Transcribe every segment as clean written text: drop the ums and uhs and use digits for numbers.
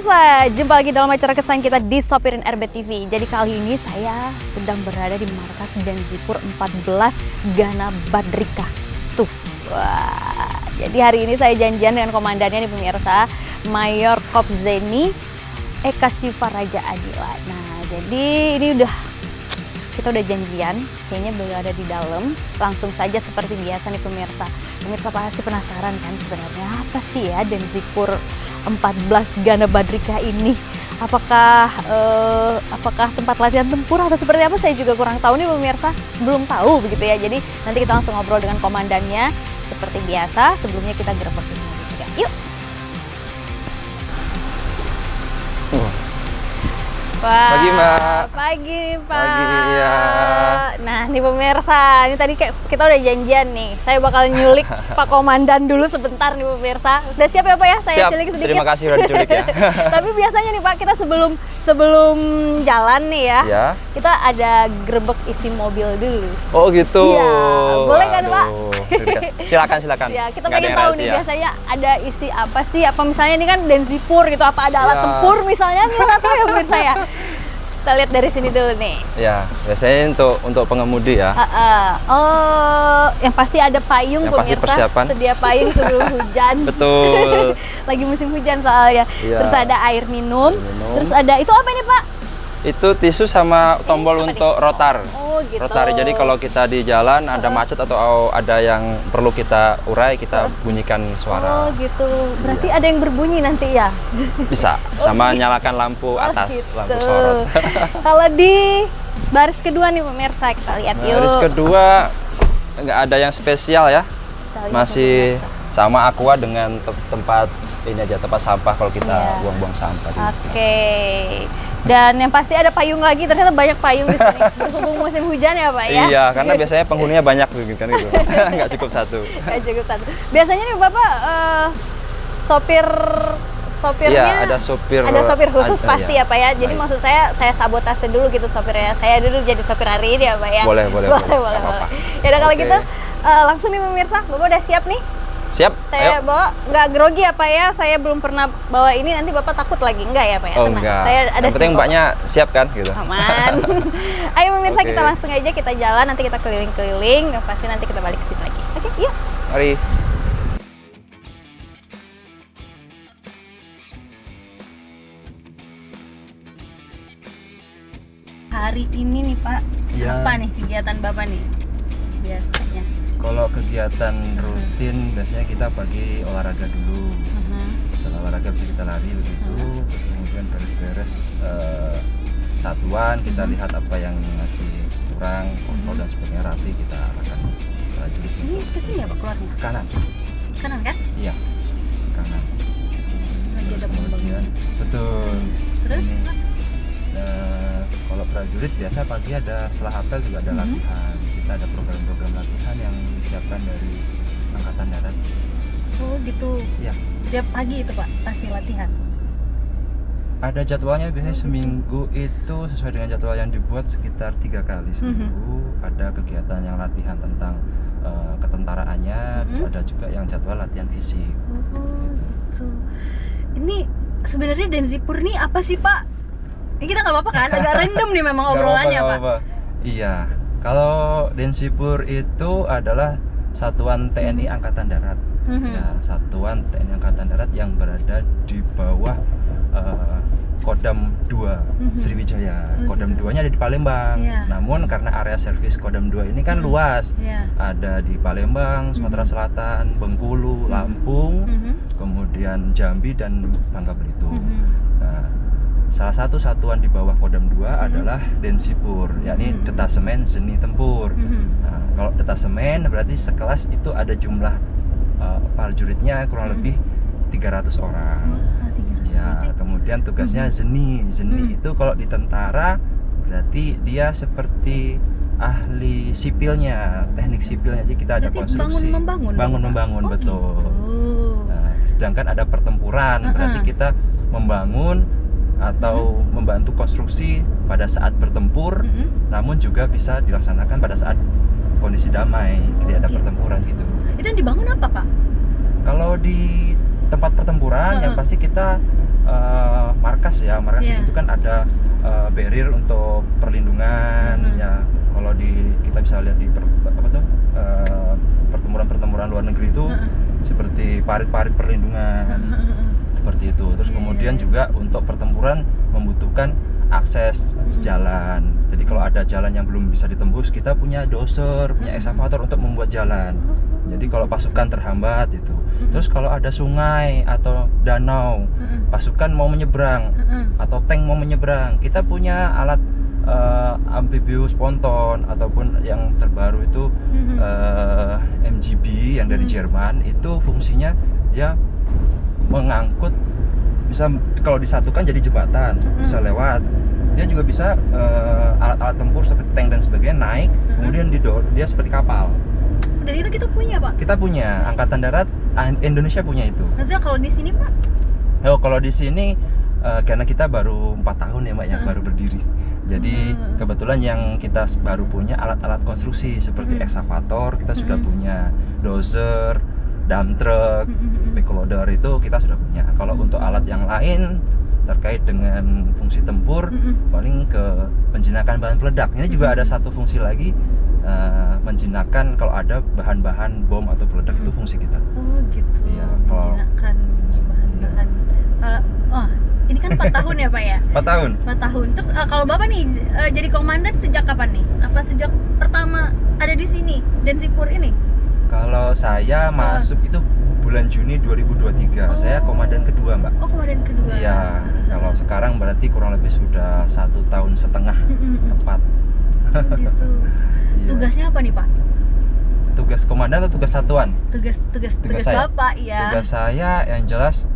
pemirsa, jumpa lagi dalam acara kesayangan kita di Sopirin RB TV. Jadi kali ini saya sedang berada di markas Denzipur 14 Gana Badrika. Tuh, wah. Jadi hari ini saya janjian dengan komandannya nih pemirsa, Mayor Kopzeni Eka Syifa Raja Adila. Nah, jadi ini kita udah janjian, kayaknya beliau ada di dalam. Langsung saja seperti biasa nih pemirsa. Pemirsa pasti penasaran kan sebenarnya apa sih ya Denzipur 14 Gana Badrika ini? Apakah tempat latihan tempur atau seperti apa? Saya juga kurang tahu nih pemirsa. Sebelum tahu begitu ya. Jadi nanti kita langsung ngobrol dengan komandannya seperti biasa. Sebelumnya kita gerbek ke sini juga. Yuk. Pagi Mbak. Pagi Pak. Pagi ya. Nah nih pemirsa, ini tadi kita udah janjian nih. Saya bakal nyulik Pak Komandan dulu sebentar nih pemirsa. Udah siap ya Pak ya? Saya Siap. culik sedikit. Terima kasih udah diculik ya. Tapi biasanya nih Pak, kita sebelum jalan nih ya, kita ada gerbek isi mobil dulu. Oh gitu. Iya, boleh kan Pak? Silakan. Ya, kita Nggak ada pengen yang tahu rahasia. nih biasanya ada isi apa sih? Apa misalnya ini kan Denzipur gitu, apa ada alat Ya. tempur misalnya? Kita nggak tahu ya pemirsa ya. Kita lihat dari sini dulu nih. Ya, biasanya untuk pengemudi ya. Oh, yang pasti ada payung Yang pasti pemirsa. persiapan. Sedia payung sebelum hujan. Betul. Lagi musim hujan soalnya. Iya. Terus ada air minum. Air minum. Terus ada itu apa nih Pak? Itu tisu sama tombol apa untuk nih? rotar. Oh gitu. Rotar. Jadi kalau kita di jalan ada macet atau ada yang perlu kita urai, kita bunyikan Oh suara. gitu. Berarti Iya. ada yang berbunyi nanti ya? Bisa. Sama nyalakan lampu atas, gitu. lampu sorot. Kalau di baris kedua nih pemirsa, kita lihat yuk. Baris kedua nggak ada yang spesial ya. Kita lihat Masih pemirsa. sama aqua dengan tempat ini aja, tempat sampah kalau kita Iya. buang-buang sampah. Oke. Dan yang pasti ada payung lagi, ternyata banyak payung di sini. Berhubung musim hujan ya Pak ya? Iya, karena biasanya penghuninya banyak gitu kan gitu. Nggak cukup satu. Nggak cukup satu. Biasanya nih Bapak sopirnya Iya, ada sopir. ada sopir khusus ada, pasti ya Pak ya. Jadi Baik. maksud saya sabotase dulu gitu sopirnya. Saya dulu jadi sopir hari ini ya Pak ya. Boleh. Boleh. Nggak apa-apa. Ya udah kalau Oke. gitu langsung nih pemirsa, Bapak udah siap nih? Siap? Saya Ayo. bawa nggak grogi ya Pak ya. Saya belum pernah bawa ini, nanti Bapak takut lagi enggak ya Pak ya? Oh Tenang. enggak. Saya ada Yang penting SIM kok. mbaknya siap kan gitu. Aman. Ayo pemirsa, Oke. kita langsung aja kita jalan, nanti kita keliling-keliling, yang pasti nanti kita balik ke sini lagi. Oke, yuk. Mari. Hari ini nih Pak, Ya. apa nih kegiatan Bapak nih biasanya? Kalau kegiatan rutin biasanya kita pagi olahraga dulu. Setelah olahraga bisa kita lari begitu, terus kemudian beres-beres satuan, kita lihat apa yang masih kurang, kontrol dan sebagainya, rapi, kita akan prajurit Ini untuk ke sini ya Pak keluarnya? kanan. Kanan kan? Iya, kanan. Lagi ada Terus kemudian, betul. Terus? Ini, kalau prajurit biasa pagi ada, setelah apel juga ada latihan. Kita ada program-program latihan yang disiapkan dari Angkatan Darat. Oh gitu. Iya. Tiap pagi itu Pak pasti latihan. Ada jadwalnya biasanya seminggu itu sesuai dengan jadwal yang dibuat sekitar 3 kali seminggu. Ada kegiatan yang latihan tentang ketentaraannya, terus ada juga yang jadwal latihan fisik. Oh gitu. Ini sebenarnya Denzipur nih apa sih Pak? Ini kita nggak apa-apa kan? Agak random nih memang obrolannya Nggak Pak. apa-apa. Iya, kalau Denzipur itu adalah satuan TNI Angkatan Darat. Ya, satuan TNI Angkatan Darat yang berada di bawah Kodam 2 Sriwijaya. Kodam 2-nya ada di Palembang. Iya. Namun karena area servis Kodam 2 ini kan luas. Iya. Ada di Palembang, Sumatera Selatan, Bengkulu, Lampung, kemudian Jambi dan Bangka Belitung. Nah, salah satu satuan di bawah Kodam 2 adalah Denzipur, yakni Detasemen Seni Tempur. Nah, kalau detasemen berarti sekelas itu ada jumlah prajuritnya kurang lebih 300 orang. Ya, kemudian tugasnya Zeni itu kalau di tentara berarti dia seperti ahli sipilnya, teknik sipilnya. Jadi kita ada Berarti konstruksi, bangun-membangun, Oh, betul. gitu. Nah, sedangkan ada pertempuran, berarti kita membangun atau membantu konstruksi pada saat bertempur, namun juga bisa dilaksanakan pada saat kondisi damai, tidak ada pertempuran gitu. Itu yang dibangun apa Pak? Kalau di tempat pertempuran yang pasti kita markas ya, markas di Iya. situ kan ada barrier untuk perlindungan ya. Kalau kita bisa lihat di pertempuran luar negeri itu seperti parit-parit perlindungan seperti itu. Terus kemudian juga untuk pertempuran membutuhkan akses jalan. Jadi kalau ada jalan yang belum bisa ditembus, kita punya dozer, punya ekskavator untuk membuat jalan. Jadi kalau pasukan terhambat itu. Terus kalau ada sungai atau danau, pasukan mau menyeberang atau tank mau menyeberang, kita punya alat amphibious ponton ataupun yang terbaru itu MGB yang dari Jerman. Itu fungsinya dia mengangkut, bisa kalau disatukan jadi jembatan, bisa lewat. Dia juga bisa alat-alat tempur seperti tank dan sebagainya naik, kemudian dia seperti kapal. Dan itu kita punya, Pak? Kita punya, Angkatan Darat Indonesia punya itu. Maksudnya kalau di sini, Pak? Oh, kalau di sini karena kita baru 4 tahun ya Mbak ya, baru berdiri. Jadi kebetulan yang kita baru punya alat-alat konstruksi seperti ekskavator, kita sudah punya dozer, dump truck, backhoe loader itu kita sudah punya. Kalau untuk alat yang lain terkait dengan fungsi tempur, paling ke penjinakan bahan peledak. Ini juga ada satu fungsi lagi, menjinakkan kalau ada bahan-bahan bom atau peledak, itu fungsi kita. Oh gitu. Iya, kalau menjinakkan bahan-bahan. Oh, ini kan 4 tahun ya Pak ya? 4 tahun. 4 tahun. Terus kalau Bapak nih jadi komandan sejak kapan nih? Apa sejak pertama ada di sini Densipur ini? Kalau saya masuk itu bulan Juni 2023. Saya komandan kedua, Mbak. Oh, komandan kedua. Iya. Kalau sekarang berarti kurang lebih sudah 1,5 tahun tepat. Oh, gitu. Iya. Tugasnya apa nih Pak? Tugas komandan atau tugas satuan? Tugas saya. Bapak ya. Tugas saya yang jelas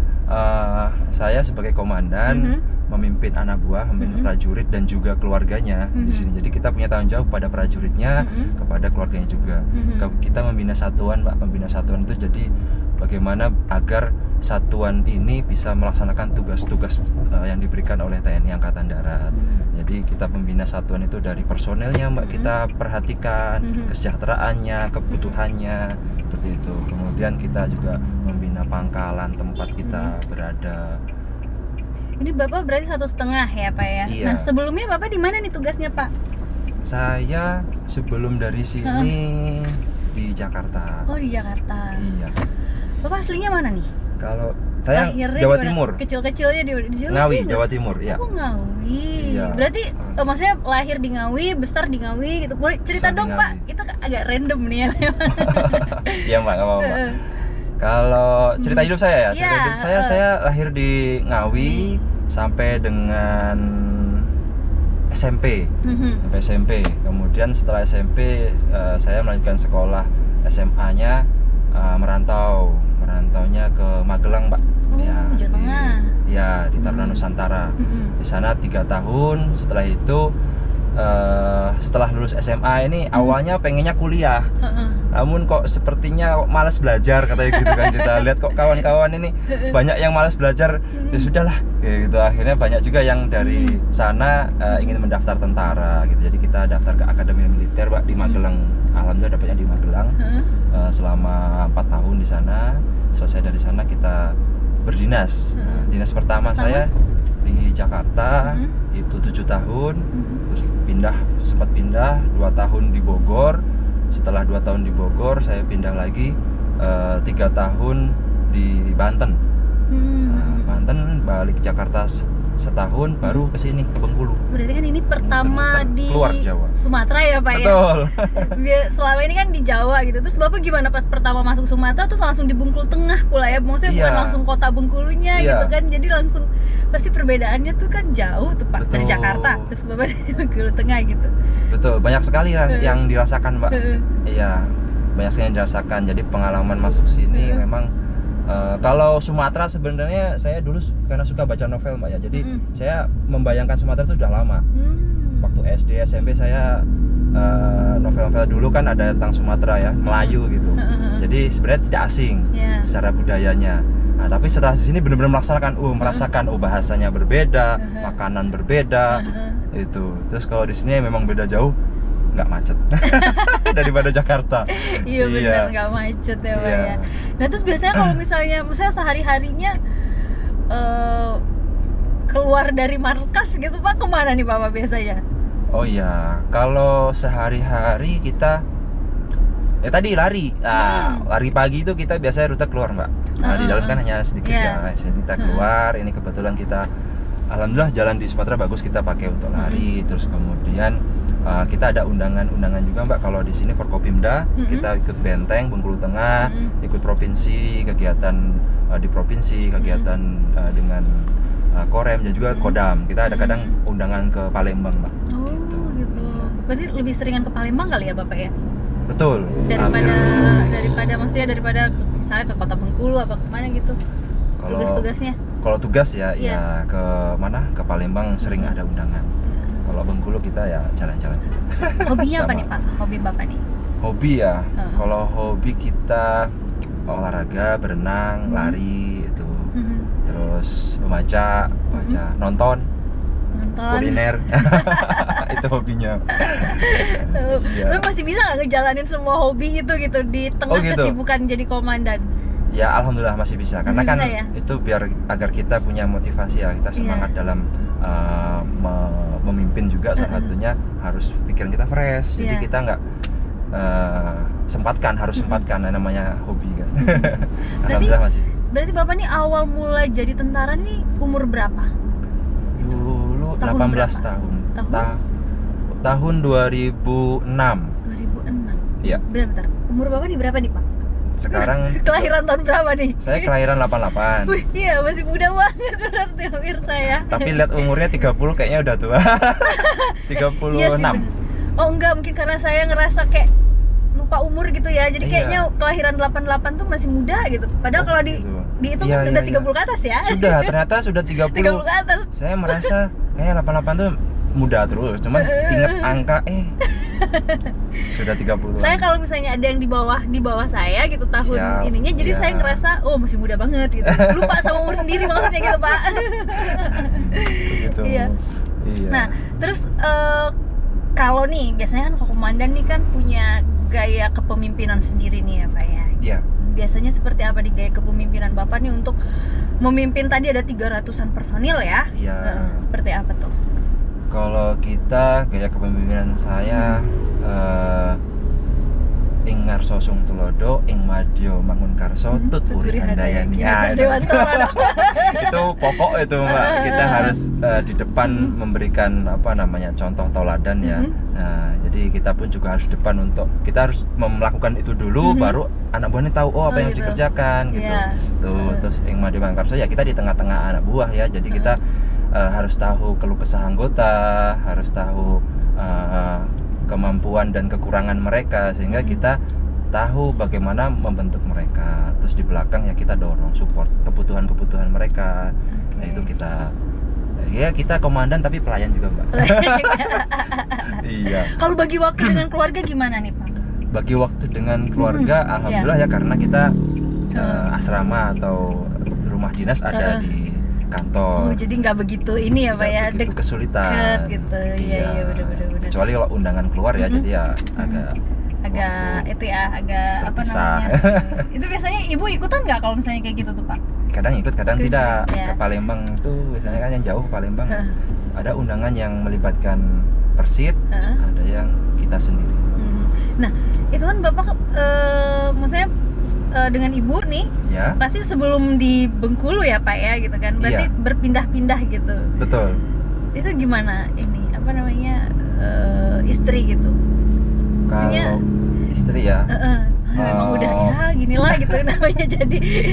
saya sebagai komandan memimpin anak buah, memimpin prajurit dan juga keluarganya di sini. Jadi kita punya tanggung jawab pada prajuritnya, kepada keluarganya juga. Kita membina satuan, Pak. Membina satuan itu jadi bagaimana agar satuan ini bisa melaksanakan tugas-tugas yang diberikan oleh TNI Angkatan Darat. Jadi kita membina satuan itu dari personelnya, Mbak, kita perhatikan kesejahteraannya, kebutuhannya, seperti itu. Kemudian kita juga membina pangkalan tempat kita berada. Ini Bapak berarti 1,5 ya Pak ya? Iya. Nah sebelumnya Bapak di mana nih tugasnya Pak? Saya sebelum dari sini di Jakarta. Oh di Jakarta. Iya. Bapak aslinya mana nih? Kalau saya Lahirnya Jawa di mana? Timur. Kecil-kecilnya di Jawa Ngawi, Timur? Jawa Timur, ya. Oh Ngawi. Iya. Berarti maksudnya lahir di Ngawi, besar di Ngawi gitu. Boleh cerita Besar di dong Pak? Ngawi. Itu agak random nih ya. Iya, Mbak, enggak apa-apa. Kalau cerita hidup saya ya, cerita Iya, hidup saya lahir di Ngawi sampai dengan SMP. Sampai SMP. Kemudian setelah SMP saya melanjutkan sekolah SMA-nya merantaunya ke Magelang, Pak. Oh, Ya, Jawa Tengah. di Taruna Nusantara. Di sana 3 tahun. Setelah itu setelah lulus SMA ini awalnya pengennya kuliah. Namun kok sepertinya malas belajar, katanya gitu kan. Kita lihat kok kawan-kawan ini banyak yang malas belajar, ya sudahlah gitu. Akhirnya banyak juga yang dari sana ingin mendaftar tentara gitu. Jadi kita daftar ke Akademi Militer, Pak, di Magelang. Alhamdulillah dapatnya di Magelang. Selama 4 tahun di sana. Selesai dari sana kita berdinas. Dinas pertama saya di Jakarta itu 7 tahun. Terus sempat pindah 2 tahun di Bogor. Setelah 2 tahun di Bogor saya pindah lagi 3 tahun di Banten. Banten, balik ke Jakarta setahun, baru ke sini ke Bengkulu. Berarti kan ini pertama di keluar Jawa. Sumatera ya Pak Betul. ya? Selama ini kan di Jawa gitu. Terus Bapak gimana pas pertama masuk Sumatera terus langsung di Bengkulu Tengah pula ya? Maksudnya bukan langsung kota Bengkulunya gitu kan. Jadi langsung pasti perbedaannya tuh kan jauh tuh Pak. Dari Jakarta terus Bapak di Bengkulu Tengah gitu. Betul, banyak sekali yang dirasakan, Mbak. Iya, banyak sekali yang dirasakan. Jadi pengalaman masuk sini memang kalau Sumatera sebenarnya saya dulu karena suka baca novel, Mbak ya. Jadi saya membayangkan Sumatera itu sudah lama. Waktu SD, SMP saya novel-novel dulu kan ada tentang Sumatera ya, Melayu gitu. Jadi sebenarnya tidak asing secara budayanya. Nah, tapi setelah di sini benar-benar merasakan bahasanya berbeda, makanan berbeda. Itu. Terus kalau di sini memang beda jauh, nggak macet daripada Jakarta. Iya benar, nggak macet ya Pak ya. Nah terus biasanya kalau misalnya sehari-harinya keluar dari markas gitu Pak, kemana nih Bapak biasanya? Oh iya, kalau sehari-hari kita tadi lari. Nah, lari pagi itu kita biasanya rute keluar, Mbak. Nah, di dalam kan hanya sedikit ya. Kita keluar, ini kebetulan kita alhamdulillah jalan di Sumatera bagus, kita pakai untuk lari. Terus kemudian kita ada undangan juga, Mbak. Kalau di sini Forkopimda, kita ikut Benteng Bengkulu Tengah, ikut provinsi, kegiatan di provinsi, kegiatan dengan Korem dan juga Kodam. Kita ada kadang undangan ke Palembang, Mbak. Oh, gitu. Berarti lebih seringan ke Palembang kali ya Bapak ya? Betul. Daripada maksudnya daripada misalnya ke Kota Bengkulu apa kemana gitu. Tugas-tugasnya? Kalau tugas ya ke mana? Ke Palembang sering ada undangan. Kalau Bengkulu kita ya jalan-jalan. Hobinya apa nih Pak? Hobi Bapak nih? Hobi ya. Kalau hobi kita olahraga, berenang, lari itu. Terus membaca, nonton, kuliner. Itu hobinya. Lu masih bisa nggak ngejalanin semua hobi gitu di tengah kesibukan jadi komandan? Ya alhamdulillah masih bisa, karena kan ya? itu biar agar kita punya motivasi ya, kita semangat dalam memimpin juga. Salah satunya harus pikiran kita fresh, jadi kita nggak harus sempatkan namanya hobi kan. Alhamdulillah masih. Berarti Bapak nih awal mulai jadi tentara nih umur berapa? Dulu tahun 18 berapa? tahun. Tahun 2006. 2006. Iya. Bentar. Umur Bapak nih berapa nih, Pak? Sekarang kelahiran tahun berapa nih? Saya kelahiran 88. Wih, iya masih muda banget berarti hampir saya. Tapi lihat umurnya 30 kayaknya udah tua. 36. Iya sih, oh enggak, mungkin karena saya ngerasa kayak lupa umur gitu ya. Jadi kayaknya kelahiran 88 tuh masih muda gitu. Padahal kalau dihitung kan udah 30 ke atas ya. Sudah, ternyata sudah 30. 30 ke atas. Saya merasa kayaknya 88 tuh muda terus. Cuman inget angka sudah 30. Saya kalau misalnya ada yang di bawah saya gitu tahun ininya, jadi saya ngerasa masih muda banget gitu. Lupa sama umur sendiri maksudnya gitu, Pak. Gitu. Iya. Nah, terus kalau nih biasanya kan komandan nih kan punya gaya kepemimpinan sendiri nih ya Pak ya. Iya. Biasanya seperti apa nih gaya kepemimpinan Bapak nih untuk memimpin tadi ada 300-an personil ya? Iya. Seperti apa tuh? Kalau kita gaya kepemimpinan saya ing ngarso sung tulodo ing madya mangun karso tut uri handayani. Itu pokok itu Mbak. Kita harus di depan memberikan contoh tauladan ya. Nah, jadi kita pun juga harus depan untuk kita harus melakukan itu dulu baru anak buah ini tahu apa yang harus dikerjakan gitu. Tuh, terus ing madya mangun karso ya kita di tengah-tengah anak buah ya. Jadi kita harus tahu keluh kesah anggota, harus tahu kemampuan dan kekurangan mereka sehingga kita tahu bagaimana membentuk mereka. Terus di belakang ya kita dorong support kebutuhan mereka. Nah, itu kita komandan tapi pelayan juga, Mbak. Iya. Kalau bagi waktu dengan keluarga gimana nih, Pak? Bagi waktu dengan keluarga alhamdulillah ya karena kita asrama atau rumah dinas ada di kantor. Jadi nggak begitu ini ya Pak ya, begitu kesulitan gitu. Iya benar-benar. Kecuali kalau undangan keluar ya, jadi ya agak itu ya agak terpisah. Itu biasanya ibu ikutan nggak kalau misalnya kayak gitu tuh Pak? Kadang ikut, kadang tidak. Ke Palembang itu biasanya kan yang jauh ke Palembang. Ada undangan yang melibatkan Persit, ada yang kita sendiri. Nah itu kan Bapak maksudnya dengan ibu nih, pasti sebelum di Bengkulu ya Pak ya gitu kan, berarti berpindah-pindah gitu. Betul. Itu gimana ini istri gitu? Maksudnya, kalau istri ya, memang udah ya ginilah gitu namanya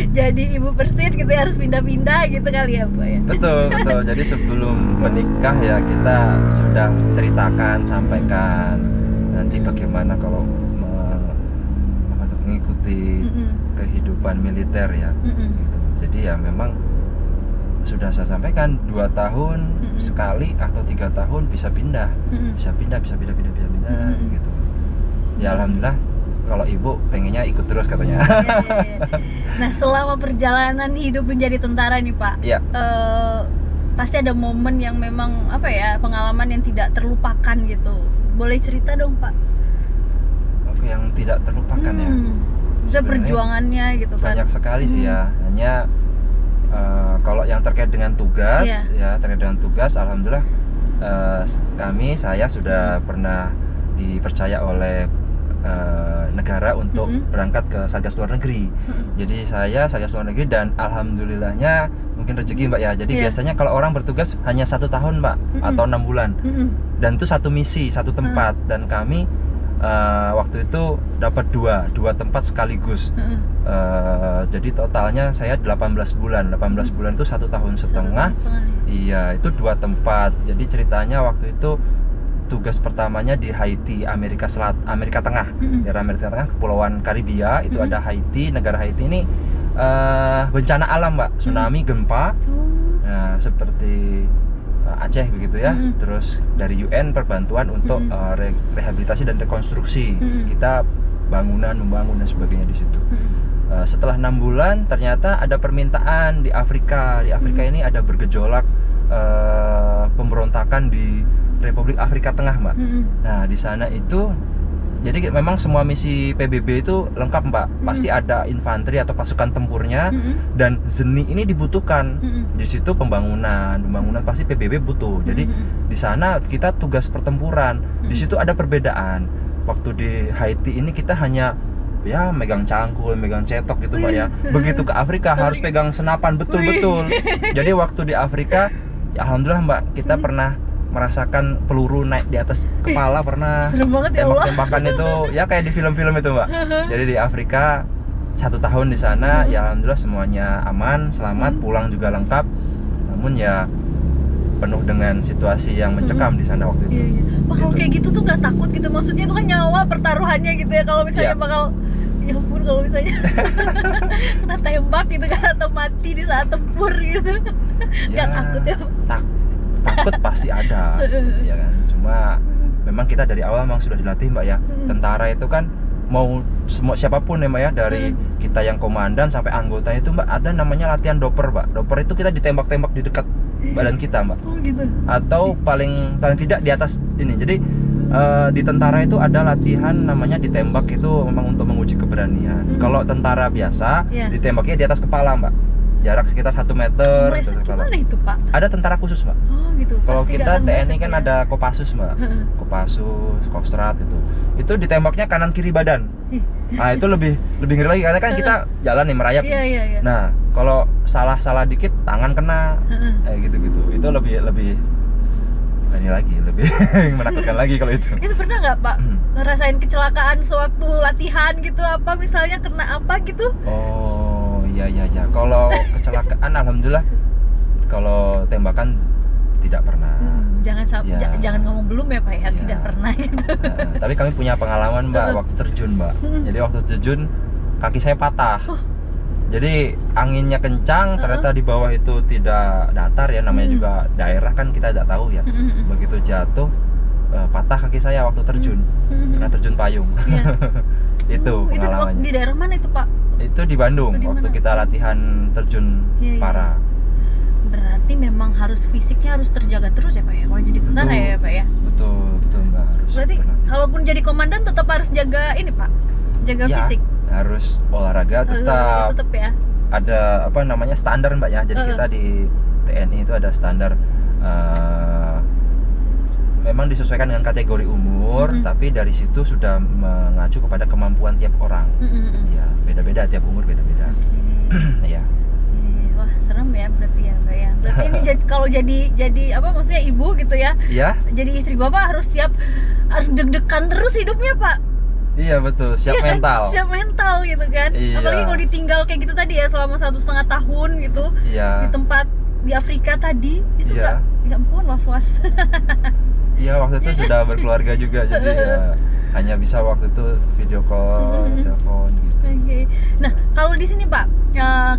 jadi ibu Persit gitu harus pindah-pindah gitu kali ya Pak ya. Betul. Jadi sebelum menikah ya kita sudah ceritakan, sampaikan nanti bagaimana kalau mengikuti kehidupan militer ya gitu. Jadi ya memang sudah saya sampaikan 2 tahun sekali atau 3 tahun bisa pindah gitu. Ya alhamdulillah kalau ibu pengennya ikut terus katanya. Iya. Nah selama perjalanan hidup menjadi tentara nih Pak, pasti ada momen yang memang pengalaman yang tidak terlupakan gitu. Boleh cerita dong Pak? Yang tidak terlupakan ya. Bisa perjuangannya gitu kan. Banyak sekali sih ya. Hanya Kalau yang terkait dengan tugas, ya terkait dengan tugas, alhamdulillah saya sudah pernah dipercaya oleh negara untuk berangkat ke Satgas Luar Negeri. Jadi saya Satgas Luar Negeri dan alhamdulillahnya mungkin rezeki Mbak ya. Jadi biasanya kalau orang bertugas hanya 1 tahun Mbak atau 6 bulan. Dan itu satu misi, satu tempat, dan kami waktu itu dapat dua tempat sekaligus. Jadi totalnya saya 18 bulan. 18 bulan itu 1 tahun setengah. Iya, itu 2 tempat. Jadi ceritanya waktu itu tugas pertamanya di Haiti, Amerika Tengah. Daerah Amerika Tengah, Kepulauan Karibia, itu ada Haiti. Negara Haiti ini bencana alam Mbak, tsunami, gempa. Nah, seperti Aceh begitu ya. Terus dari UN perbantuan untuk rehabilitasi dan rekonstruksi. Kita membangun dan sebagainya di situ. Setelah 6 bulan ternyata ada permintaan di Afrika. Di Afrika ini ada bergejolak pemberontakan di Republik Afrika Tengah, Mbak. Nah, di sana itu jadi memang semua misi PBB itu lengkap, Mbak. Pasti ada infanteri atau pasukan tempurnya, dan ZENI ini dibutuhkan. Di situ pembangunan pasti PBB butuh. Jadi di sana kita tugas pertempuran. Di situ ada perbedaan. Waktu di Haiti ini kita hanya ya megang cangkul, megang cetok gitu Mbak ya. Begitu ke Afrika harus pegang senapan betul-betul. Jadi waktu di Afrika ya alhamdulillah Mbak, kita pernah merasakan peluru naik di atas kepala, pernah tembak-tembakan itu ya kayak di film-film itu Mbak. Jadi di Afrika 1 tahun di sana ya alhamdulillah semuanya aman, selamat, pulang juga lengkap. Namun ya penuh dengan situasi yang mencekam di sana waktu itu. Pak, kalau kayak gitu tuh nggak takut gitu? Maksudnya itu kan nyawa pertaruhannya gitu ya, kalau misalnya bakal ya ampun kalau misalnya kena tembak gitu kan, atau mati di saat tempur gitu. Nggak takut ya? Takut pasti ada, ya kan. Cuma memang kita dari awal memang sudah dilatih Mbak ya. Tentara itu kan mau siapapun ya Mbak ya, dari kita yang komandan sampai anggota itu Mbak, ada namanya latihan doper Mbak. Doper itu kita ditembak-tembak di dekat badan kita Mbak. Gitu. Atau paling tidak di atas ini. Jadi di tentara itu ada latihan namanya ditembak, itu memang untuk menguji keberanian. Kalau tentara biasa ditembaknya di atas kepala Mbak. Jarak sekitar 1 meter. Gimana itu Pak? Ada tentara khusus Mbak. Oh gitu. Kalau kita TNI kan ada Kopassus Mbak. Kopassus, Kostrat itu. Itu ditembaknya kanan kiri badan. Nah itu lebih ngeri lagi karena kan kita jalan nih merayap. Iya. Nah kalau salah dikit tangan kena, gitu. Itu lebih ini lagi, lebih menakutkan lagi kalau itu. Itu pernah nggak Pak ngerasain kecelakaan sewaktu latihan gitu, apa misalnya kena apa gitu? Oh iya. Kalau kecelakaan alhamdulillah, kalau tembakan tidak pernah. Jangan ngomong belum ya Pak ya, tidak pernah gitu. Tapi kami punya pengalaman Mbak waktu terjun Mbak. Jadi waktu terjun kaki saya patah. Jadi anginnya kencang, ternyata di bawah itu tidak datar ya, namanya juga daerah kan kita tidak tahu ya. Begitu jatuh patah kaki saya waktu terjun, karena terjun payung. Itu pengalamannya. Itu di daerah mana itu Pak? Itu di Bandung, waktu kita latihan terjun para. Berarti memang harus fisiknya harus terjaga terus ya Pak ya, kalau jadi tentara ya Pak ya? Betul Mbak, harus. Berarti kalaupun jadi komandan tetap harus jaga ini Pak, jaga fisik. Harus olahraga tetap ya. Ada apa namanya standar Mbak ya. Jadi kita di TNI itu ada standar, memang disesuaikan dengan kategori umur, tapi dari situ sudah mengacu kepada kemampuan tiap orang. Ya beda-beda, tiap umur beda-beda. Ya. Wah serem ya berarti ya Pak ya. Berarti ini kalau jadi apa maksudnya ibu gitu ya? Iya. Jadi istri Bapak harus siap, harus deg-degan terus hidupnya Pak. Iya betul, siap mental. Siap mental gitu kan. Apalagi kalau ditinggal kayak gitu tadi ya selama 1,5 tahun gitu. Di tempat di Afrika tadi itu ya ampun, was-was. Iya waktu itu sudah berkeluarga juga, jadi ya hanya bisa waktu itu video call, telepon gitu. Nah kalau di sini Pak,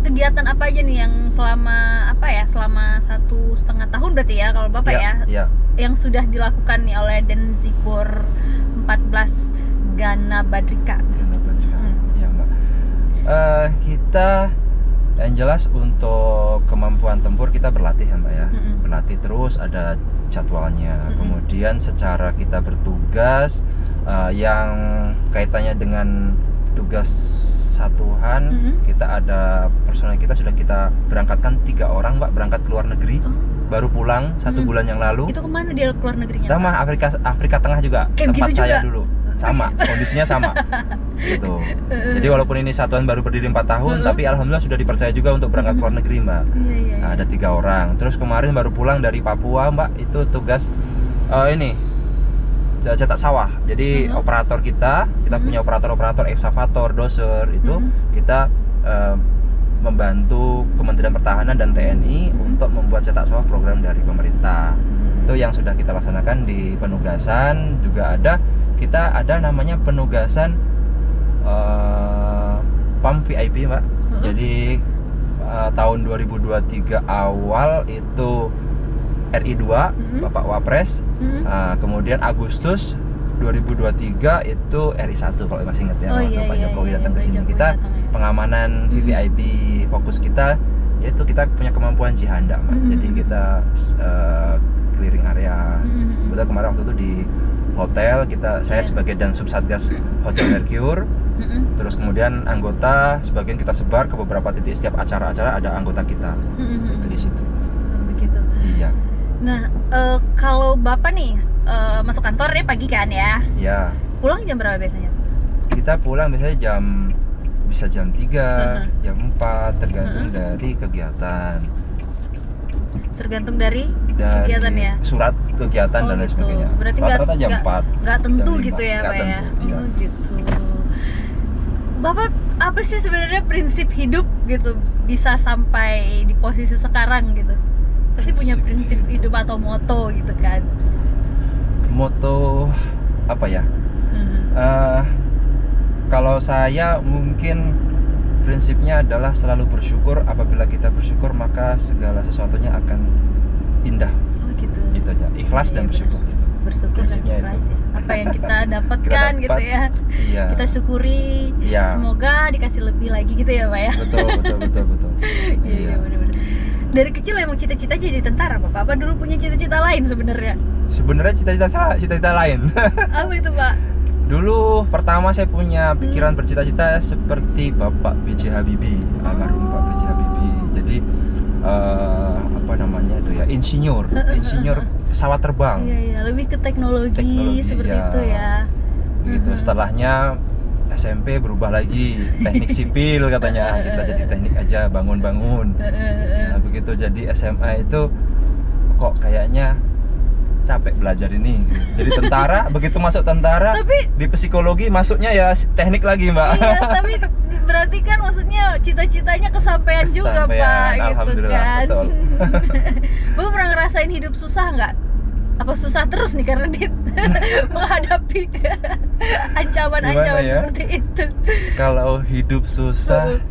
kegiatan apa aja nih yang selama 1,5 tahun berarti ya kalau Bapak ya, yang sudah dilakukan nih oleh Denzipur 14 Ghana Badrika. Ya Mbak. Kita yang jelas untuk kemampuan tempur kita berlatih ya Mbak ya. Berlatih terus, ada jadwalnya. Kemudian secara kita bertugas yang kaitannya dengan tugas satuan, kita ada personel kita sudah kita berangkatkan 3 orang Mbak, berangkat ke luar negeri, baru pulang 1 bulan yang lalu. Itu kemana dia keluar negerinya? Sama Afrika Tengah juga, Kayak tempat gitu saya juga? dulu. Sama, kondisinya sama. Gitu. Jadi walaupun ini satuan baru berdiri 4 tahun, tapi alhamdulillah sudah dipercaya juga untuk berangkat ke luar negeri Mbak. Iya. Nah, ada 3 orang. Terus kemarin baru pulang dari Papua Mbak, itu tugas ini cetak sawah. Jadi operator kita punya operator ekskavator, doser itu kita membantu Kementerian Pertahanan dan TNI untuk membuat cetak sawah program dari pemerintah. Itu yang sudah kita laksanakan di penugasan. Juga kita ada namanya penugasan PAM VIP Mbak. Jadi tahun 2023 awal itu RI2 Bapak Wapres, kemudian Agustus 2023 itu RI1 kalau masih ingat ya, waktu Pak Jokowi datang ke sini. Kita pengamanan VVIP, fokus kita yaitu kita punya kemampuan jihanda Mbak. Jadi kita clearing area. Betul, kemarin waktu itu di hotel saya sebagai Dansub Satgas Hotel Mercure. Terus kemudian anggota sebagian kita sebar ke beberapa titik, setiap acara-acara ada anggota kita. Itu di situ. Begitu. Iya. Nah, kalau Bapak nih masuk kantor ya pagi kan ya? Iya. Pulang jam berapa biasanya? Kita pulang biasanya bisa jam 3, jam 4, tergantung dari kegiatan. Tergantung dari kegiatan ya? Surat kegiatan dan lain gitu. sebagainya. Berarti rata-rata jam 4. Nggak tentu jam 5. gitu ya Nggak Pak ya? tentu, iya. Gitu. Bapak apa sih sebenarnya prinsip hidup gitu bisa sampai di posisi sekarang gitu? Pasti punya prinsip hidup atau moto gitu kan? Moto apa ya? Kalau saya mungkin prinsipnya adalah selalu bersyukur. Apabila kita bersyukur maka segala sesuatunya akan indah. Oh gitu. Itu aja. Ikhlas dan bersyukur. Bersyukur dan ikhlas ya. Apa yang kita dapatkan gitu ya. Iya. Kita syukuri. Iya. Semoga dikasih lebih lagi gitu ya Pak ya. Betul. Iya benar-benar. Dari kecil emang cita-cita jadi tentara Bapak? Apa dulu punya cita-cita lain sebenarnya? Sebenarnya cita-cita lain. Apa itu Pak? Dulu pertama saya punya pikiran bercita-cita seperti Bapak B.J. Habibie, almarhum Pak B.J. Habibie. Jadi apa namanya itu ya, insinyur pesawat terbang. Iya, lebih ke teknologi seperti ya. itu ya. Begitu. Setelahnya SMP berubah lagi, teknik sipil katanya, kita jadi teknik aja, bangun-bangun. Nah, begitu jadi SMA itu kok kayaknya capek belajar ini gitu. Jadi tentara, begitu masuk tentara, tapi di psikologi masuknya ya teknik lagi Mbak. Iya, tapi berarti kan maksudnya cita-citanya kesampaian juga Pak, gitu kan. Betul. Bapak pernah ngerasain hidup susah nggak? Apa susah terus nih karena menghadapi ancaman-ancaman ya? Seperti itu? Kalau hidup susah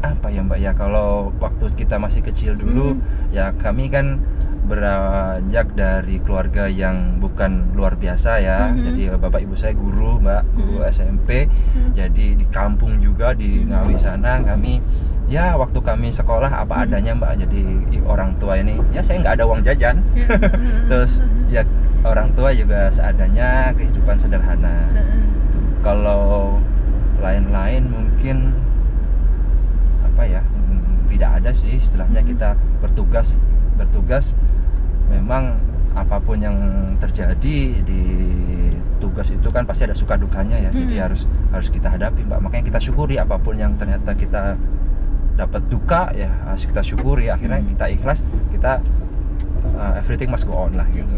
apa ya Mbak ya, kalau waktu kita masih kecil dulu ya kami kan beranjak dari keluarga yang bukan luar biasa ya. Jadi bapak ibu saya guru Mbak, guru SMP. Jadi di kampung juga di Ngawi sana kami ya waktu kami sekolah apa adanya Mbak. Jadi orang tua ini ya saya nggak ada uang jajan. Terus ya orang tua juga seadanya, kehidupan sederhana. Kalau lain-lain mungkin apa ya, tidak ada sih istilahnya. Kita bertugas memang apapun yang terjadi di tugas itu kan pasti ada suka dukanya ya. Jadi harus kita hadapi Mbak. Makanya kita syukuri apapun yang ternyata kita dapat duka ya, harus kita syukuri. Akhirnya kita ikhlas, kita everything must go on lah gitu.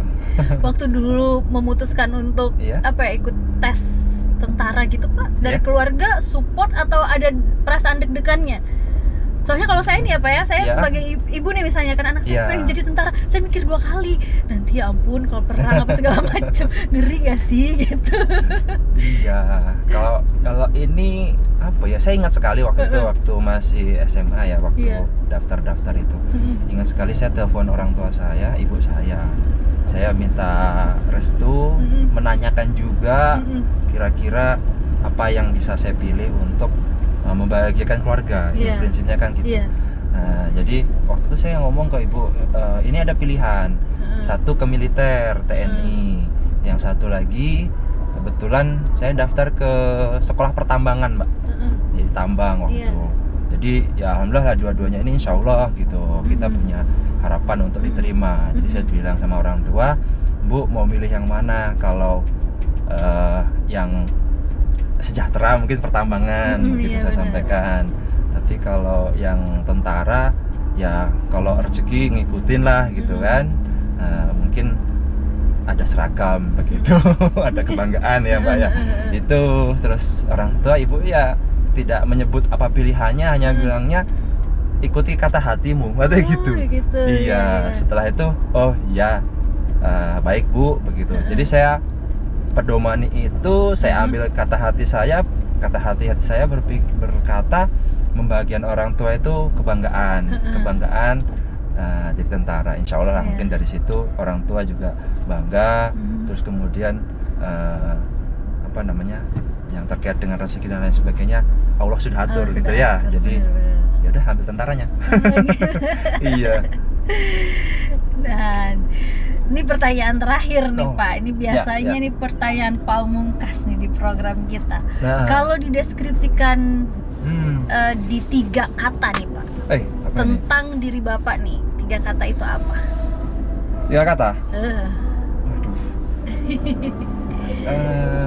Waktu dulu memutuskan untuk ikut tes tentara gitu Pak, dari keluarga support atau ada perasaan deg-degannya? Soalnya kalau saya nih ya Pak ya, saya sebagai ibu nih misalnya kan anak saya pengen jadi tentara, saya mikir 2 kali, nanti ya ampun kalau perang apa segala macam, ngeri gak sih gitu. Iya, kalau ini apa ya, saya ingat sekali waktu itu waktu masih SMA ya, waktu daftar itu, ingat sekali saya telepon orang tua saya, ibu saya minta restu, menanyakan juga kira-kira apa yang bisa saya pilih untuk membahagiakan keluarga. Prinsipnya kan gitu. Nah, jadi waktu itu saya ngomong ke ibu, ini ada pilihan, satu ke militer TNI, yang satu lagi kebetulan saya daftar ke sekolah pertambangan Mbak. tambang waktu Iya. itu. Jadi ya alhamdulillah lah dua-duanya ini insya Allah gitu kita punya harapan untuk diterima. Jadi saya bilang sama orang tua, Bu mau milih yang mana? Kalau yang sejahtera mungkin pertambangan gitu iya, saya benar. sampaikan. Tapi kalau yang tentara ya kalau rezeki ngikutin lah gitu kan. Mungkin ada seragam begitu, ada kebanggaan ya Mbak ya. Itu terus orang tua ibu ya tidak menyebut apa pilihannya, hanya bilangnya ikuti kata hatimu, katanya gitu. Gitu. Iya, setelah itu oh ya baik Bu begitu. Jadi saya pedomani itu saya ambil kata hati saya berkata membagian orang tua itu kebanggaan, jadi tentara. Insya Allah lah mungkin dari situ orang tua juga bangga. Terus kemudian apa namanya yang terkait dengan rezeki dan lain sebagainya Allah sudah atur gitu ya. Jadi ya udah ambil tentaranya. Iya. Dan ini pertanyaan terakhir nih Pak. Ini biasanya ya. nih pertanyaan pamungkas nih di program kita. Nah. Kalau dideskripsikan di 3 kata nih Pak, Apa tentang diri Bapak nih, 3 kata itu apa? 3 kata?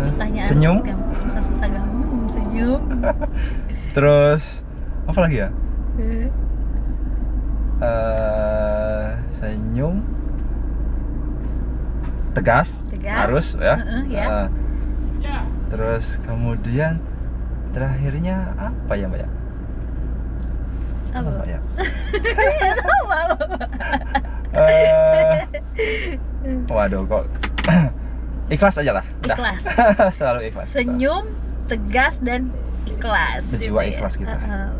Pertanyaan senyum, susah-susah gampang. Senyum. terus apa lagi ya? Senyum, tegas. Harus ya. Terus kemudian terakhirnya apa ya Mbak ya? Apa Mbak ya? Waduh kok ikhlas aja lah. Ikhlas. Selalu ikhlas. Senyum, tegas dan ikhlas. Berjiwa gitu ikhlas kita.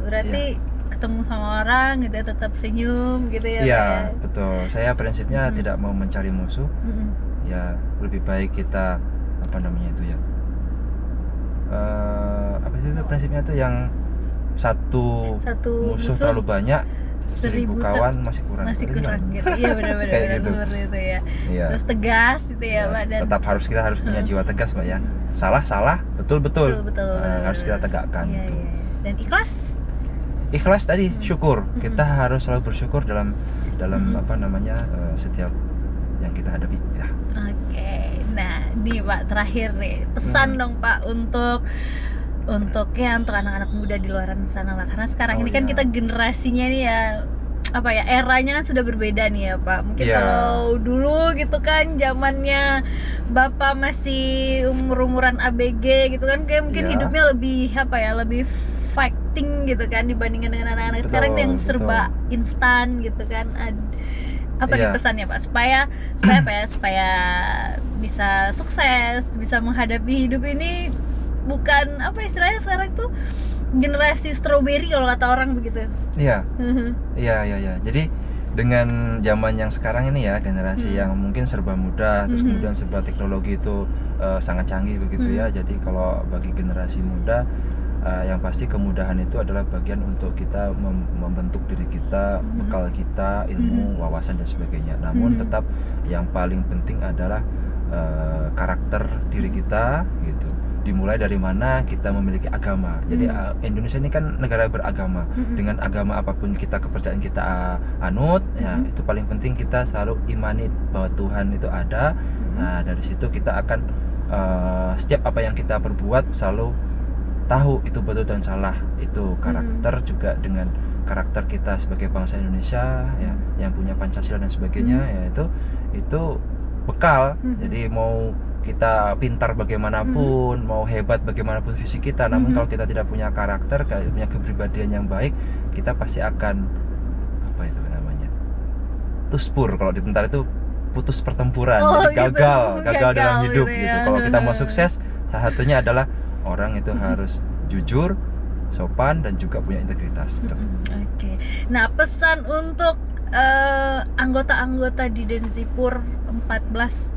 Berarti ketemu sama orang gitu ya tetap senyum gitu ya. Iya, betul. Saya prinsipnya tidak mau mencari musuh. Ya lebih baik kita apa namanya itu ya? Apa sih itu prinsipnya tuh yang satu musuh terlalu banyak, 1000 kawan masih kurang gitu. Iya benar-benar gitu. seperti itu ya. Iya. Terus tegas gitu ya Pak, dan tetap kita harus punya jiwa tegas Mbak ya. Salah betul. Harus kita tegakkan iya, itu. iya. Dan Ikhlas tadi syukur. Kita harus selalu bersyukur dalam apa namanya setiap yang kita hadapi ya. Oke. Nah, nih Pak terakhir nih, pesan dong Pak untuk anak-anak muda di luar sana lah, karena sekarang ini kan kita generasinya nih ya apa ya, eranya sudah berbeda nih ya Pak. Mungkin kalau dulu gitu kan zamannya Bapak masih umuran ABG gitu kan, kayak mungkin hidupnya lebih apa ya, lebih fighting gitu kan dibandingkan dengan anak-anak sekarang yang serba instan gitu kan. Apa nih pesannya Pak supaya apa ya, supaya bisa sukses, bisa menghadapi hidup ini, bukan apa istilahnya sekarang tuh generasi strawberry kalau kata orang begitu. Iya. Jadi dengan zaman yang sekarang ini ya, generasi yang mungkin serba mudah, terus kemudian serba teknologi itu sangat canggih begitu ya. Jadi kalau bagi generasi muda yang pasti kemudahan itu adalah bagian untuk kita membentuk diri kita, bekal kita, ilmu, wawasan dan sebagainya. Namun tetap yang paling penting adalah karakter diri kita gitu. Dimulai dari mana kita memiliki agama. Jadi Indonesia ini kan negara beragama. Dengan agama apapun kepercayaan kita anut, ya itu paling penting kita selalu imani bahwa Tuhan itu ada. Nah dari situ kita akan setiap apa yang kita perbuat selalu tahu itu betul dan salah. Itu karakter juga dengan karakter kita sebagai bangsa Indonesia ya, yang punya Pancasila dan sebagainya ya, itu bekal. Jadi mau kita pintar bagaimanapun, mau hebat bagaimanapun fisik kita, namun kalau kita tidak punya karakter, punya kepribadian yang baik, kita pasti akan apa itu namanya, tuspur. Kalau di tentara itu putus pertempuran, jadi gagal dalam hidup gitu. Kalau kita mau sukses, salah satunya adalah orang itu harus jujur, sopan, dan juga punya integritas. Oke. Nah, pesan untuk anggota-anggota di Denzipur 14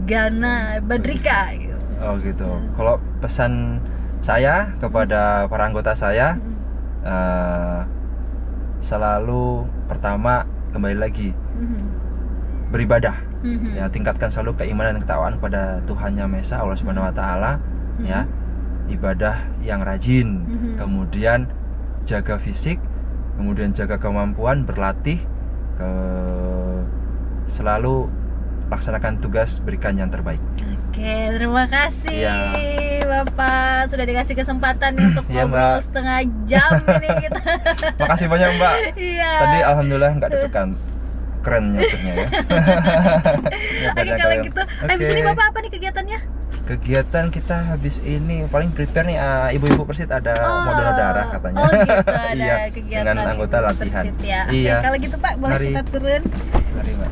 Gana Badrika gitu. Oh gitu. Kalau pesan saya kepada para anggota saya, selalu pertama kembali lagi beribadah. Ya, tingkatkan selalu keimanan dan ketakwaan kepada Tuhan Yang Maha Esa, Allah Subhanahu wa taala ya. Ibadah yang rajin, kemudian jaga fisik, kemudian jaga kemampuan berlatih, selalu laksanakan tugas, berikan yang terbaik. Oke, terima kasih Iya. Bapak sudah dikasih kesempatan nih untuk Iya, ngobrol Mbak. setengah jam ini kita. Makasih banyak Mbak. Iya. Tadi alhamdulillah nggak deg-degan, keren nyetirnya ya. Oke, Nyetirnya kalau keren. gitu, habis Oke. ini Bapak apa nih kegiatannya? Kegiatan kita habis ini paling prepare nih, ibu-ibu Persit ada mau donor darah katanya. Oh gitu, ada Iya, kegiatan dengan anggota Ibu latihan. Persit ya. Iya. Oke, kalau gitu Pak, boleh Mari. kita turun? Mari Mbak.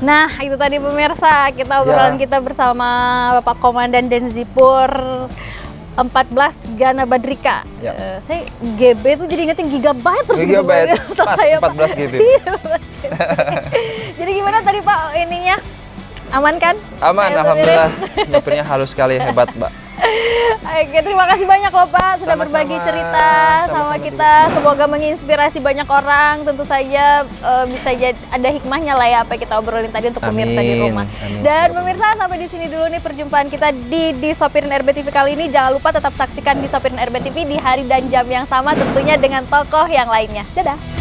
Nah, itu tadi pemirsa, kita obrolan kita bersama Bapak Komandan Denzipur 14 Gana Badrika. Ya. Saya GB tuh jadi ingetin gigabyte terus Gigabyte. gitu. Otak Pas saya, Pak. 14 GB. Iya, 14 GB. Jadi gimana tadi Pak ininya? Aman kan? Aman, Saya alhamdulillah. Nyopirnya halus sekali, hebat Mbak. Oke, terima kasih banyak loh Pak sudah Sama-sama. berbagi cerita sama Sama-sama kita. Semoga menginspirasi banyak orang. Tentu saja bisa jadi ada hikmahnya lah ya apa yang kita obrolin tadi untuk pemirsa di Amin. rumah. Amin. Dan pemirsa, sampai di sini dulu nih perjumpaan kita di Sopirin RB TV kali ini. Jangan lupa tetap saksikan di Sopirin RB TV di hari dan jam yang sama tentunya dengan tokoh yang lainnya. Dadah.